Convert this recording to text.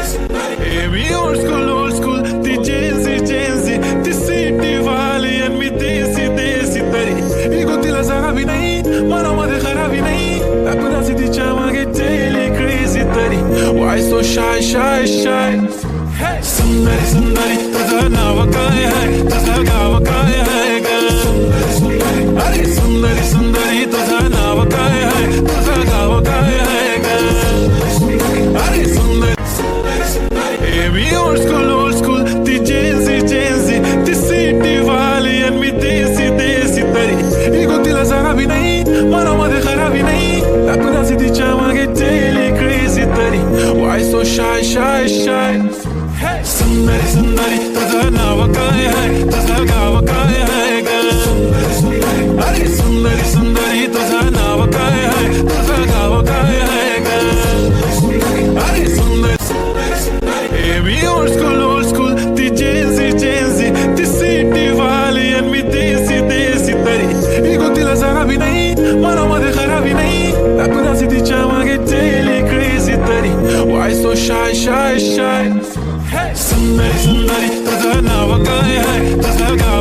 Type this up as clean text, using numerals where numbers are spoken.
Hey, me old school, ती जेन्सी ती city वाली आणि मी देसी तरी इगो तिला जरा भी नाही मनामध्ये खराबी नाही दाखवताच तिच्या मागे डेली क्रेझी तरी why so shy hey सुंदरी तुझं नाव काय आहे तुझं गाव काय आहे ग अरे सुंदरी तुझं नाव काय आहे तुझं गाव काय आहे ग अरे सुंदरी hey, me old school ती जेन्सी ती सिटी वाली आणि मी देसी तरी इगो तिला जरा भी नाही मनामध्ये खराबी नाही दाखवताच तिच्या मागे डेली क्रेझी तरी why so shy hey सुंदरी तुझं नाव काय आहे तुझं गाव काय आहे ग अरे सुंदरी तुझं नाव काय आहे तुझं गाव काय आहे ग अरे hey, me old school ती जेन्सी ती सिटी वाली आणि मी देसी तरी इगो तिला जरा भी नाही मनामध्ये खराबी नाही दाखवताच तिच्या मागे डेली क्रेझी तरी why so shy hey सुंदरी तुझं नाव काय आहे तुझं गाव